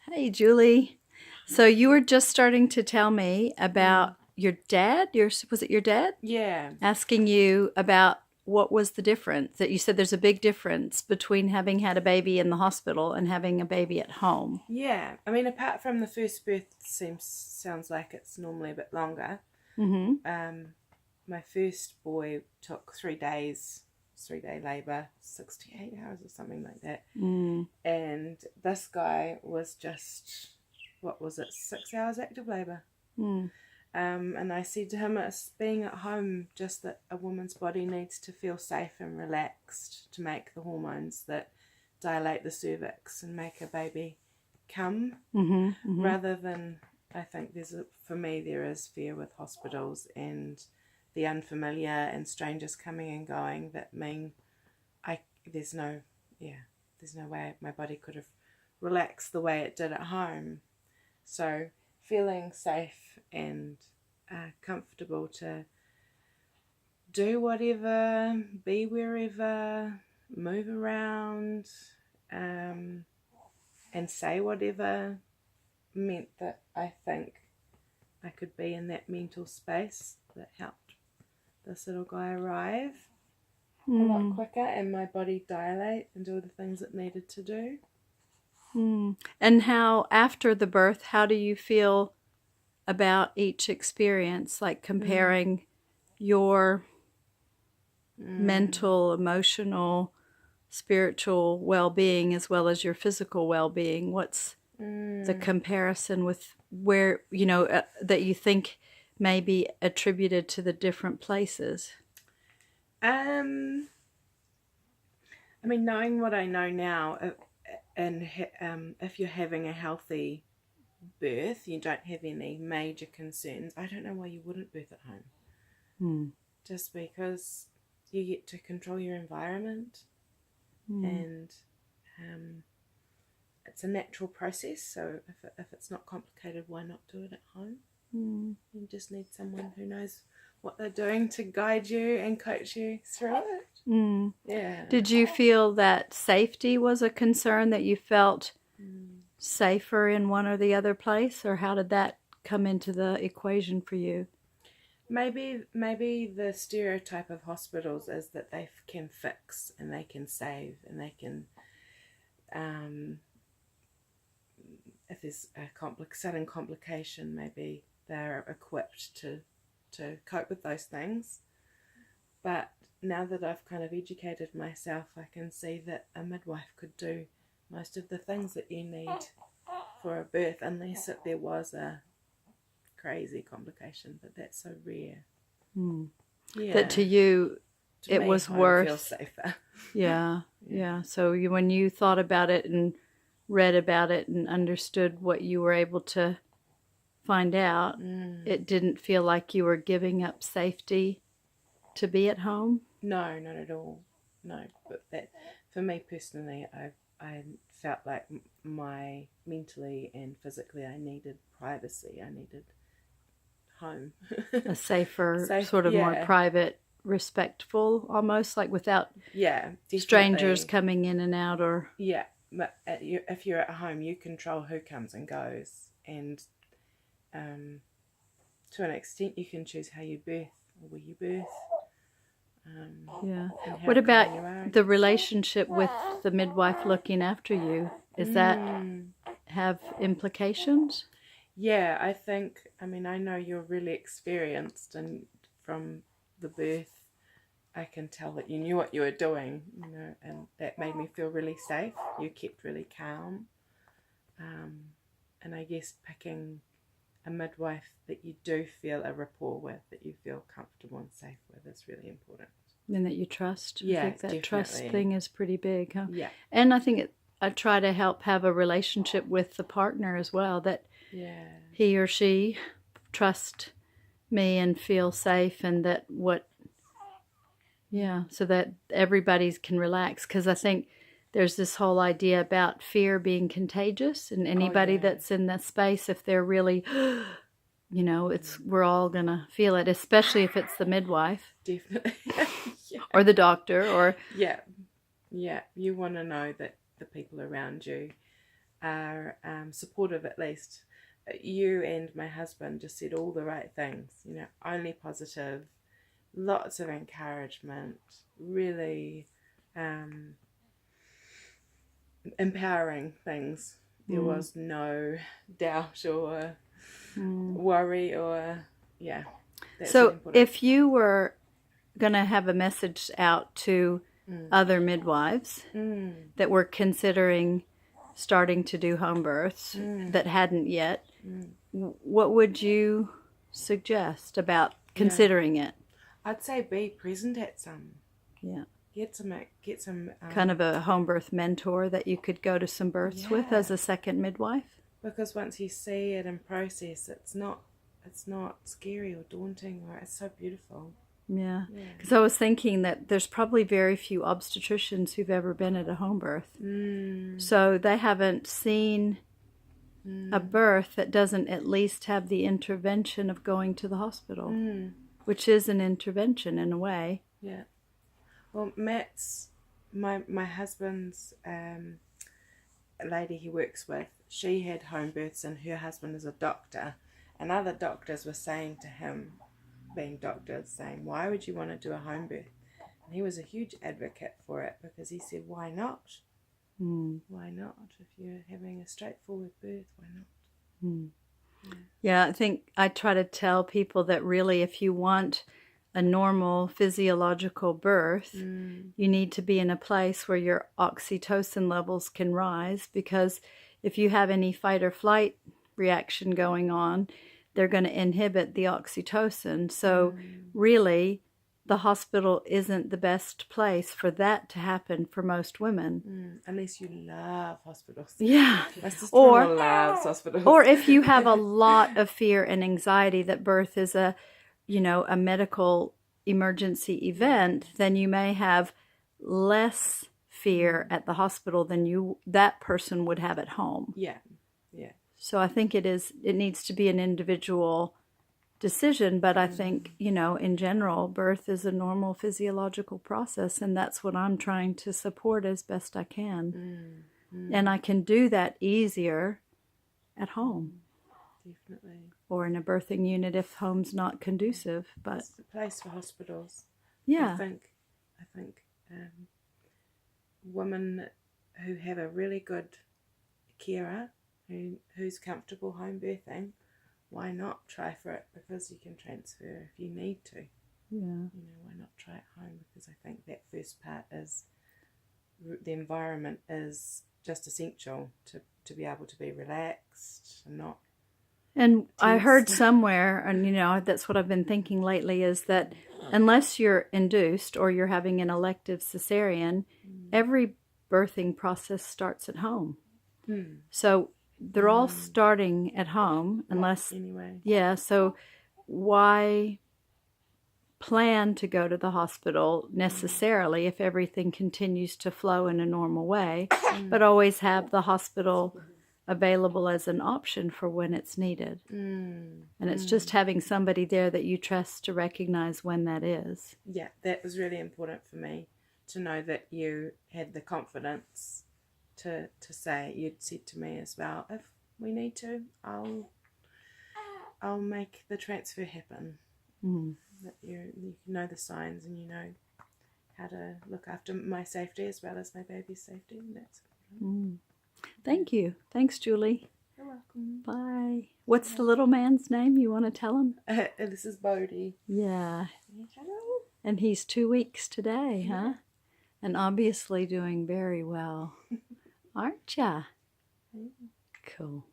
Hey, Julie. So you were just starting to tell me about your dad. Was it your dad? Yeah, Asking you about what was the difference. That you said there's a big difference between having had a baby in the hospital and having a baby at home. yeah. I mean, apart from the first birth, sounds like it's normally a bit longer. Mm-hmm. Um, my first boy took 3 days, 3 day labour, 68 hours or something like that. Mm. And this guy was just, what was it, 6 hours active labour. Mm. And I said to him, it's being at home, just that a woman's body needs to feel safe and relaxed to make the hormones that dilate the cervix and make a baby come, Mm-hmm. Mm-hmm. rather than, I think for me, there is fear with hospitals and the unfamiliar and strangers coming and going that mean there's no, yeah, there's no way my body could have relaxed the way it did at home. So feeling safe and comfortable to do whatever, be wherever, move around, and say whatever meant that I think I could be in that mental space that helped this little guy arrive a lot quicker and my body dilate and do the things it needed to do. Mm. And how, after the birth, how do you feel about each experience? Like comparing your mental, emotional, spiritual well-being as well as your physical well-being. What's the comparison with where, that you think may be attributed to the different places? Um, I mean, knowing what I know now, and if you're having a healthy birth, you don't have any major concerns. I don't know why you wouldn't birth at home. Just because you get to control your environment, and it's a natural process. So if it's not complicated, why not do it at home? You just need someone who knows what they're doing to guide you and coach you through it. Yeah. Did you feel that safety was a concern, that you felt safer in one or the other place, or how did that come into the equation for you? Maybe the stereotype of hospitals is that they can fix and they can save and they can, if there's a sudden complication, maybe they're equipped to cope with those things. But now that I've kind of educated myself, I can see that a midwife could do most of the things that you need for a birth, unless there was a crazy complication, but that's so rare. Yeah. That to you, To it me, was home worth. feels safer. Yeah. So when you thought about it and read about it and understood what you were able to find out, it didn't feel like you were giving up safety to be at home? No, not at all. No, but that, for me personally, I felt like my mentally and physically, I needed privacy. I needed home. A safer, Safe, sort of more yeah. private, respectful, almost, like without Yeah, definitely. strangers coming in and out, or... Yeah, but if you're at home, you control who comes and goes, and to an extent, you can choose how you birth or where you birth. Yeah. And how What calm you are. about the relationship with the midwife looking after you? Is that have implications? Yeah, I mean, I know you're really experienced, and from the birth, I can tell that you knew what you were doing, and that made me feel really safe. You kept really calm. And I guess picking a midwife that you do feel a rapport with, that you feel comfortable and safe with, is really important. And that you trust. Yeah, I think that definitely. trust thing is pretty big, huh? Yeah. And I think I try to help have a relationship with the partner as well, that he or she trust me and feel safe, and that so that everybody can relax. Because I think there's this whole idea about fear being contagious, and anybody that's in that space, if they're really, we're all gonna feel it, especially if it's the midwife. Definitely. Or the doctor, or... Yeah. You want to know that the people around you are supportive, at least. You and my husband just said all the right things, you know, only positive, lots of encouragement, really empowering things. There was no doubt or worry or, yeah. That's So really important. if you were going to have a message out to other midwives that were considering starting to do home births that hadn't yet, what would you suggest about considering it? I'd say be present at some. Yeah. Get some Kind of a home birth mentor that you could go to some births with as a second midwife. Because once you see it and process, it's not scary or daunting, or it's so beautiful. Yeah. Because I was thinking that there's probably very few obstetricians who've ever been at a home birth. So they haven't seen a birth that doesn't at least have the intervention of going to the hospital, which is an intervention in a way. Yeah. Well, Matt's, my husband's lady he works with, she had home births and her husband is a doctor, and other doctors were saying to him, being doctors, saying, why would you want to do a home birth? And he was a huge advocate for it, because he said, why not? Why not? If you're having a straightforward birth, why not? Yeah, I think I try to tell people that really if you want a normal physiological birth, you need to be in a place where your oxytocin levels can rise, because if you have any fight or flight reaction going on, they're going to inhibit the oxytocin. So really, the hospital isn't the best place for that to happen for most women. Unless you love hospitals. Yeah. My sister-in-law loves hospitals. Or if you have a lot of fear and anxiety that birth is a medical emergency event, then you may have less fear at the hospital than that person would have at home. Yeah. So I think it needs to be an individual decision, but I think, in general, birth is a normal physiological process, and that's what I'm trying to support as best I can. And I can do that easier at home. Definitely. Or in a birthing unit if home's not conducive. But it's the place for hospitals. Yeah. I think women who have a really good carer who's comfortable home birthing, why not try for it? Because you can transfer if you need to. Yeah. Why not try at home? Because I think that first part is the environment is just essential to be able to be relaxed and not. And I heard somewhere, and that's what I've been thinking lately, is that unless you're induced or you're having an elective cesarean, every birthing process starts at home. So they're all starting at home, unless anyway. Yeah. So why plan to go to the hospital necessarily if everything continues to flow in a normal way, but always have the hospital available as an option for when it's needed. And it's just having somebody there that you trust to recognize when that is. Yeah, that was really important for me, to know that you had the confidence to say, you'd said to me as well, if we need to, I'll make the transfer happen. That you know the signs, and you know how to look after my safety as well as my baby's safety, and that's important. Thank you. Thanks, Julie. You're welcome. Bye. What's the little man's name? You want to tell him? This is Bodhi. Yeah. Hello. And he's 2 weeks today, huh? And obviously doing very well. Aren't ya? Cool.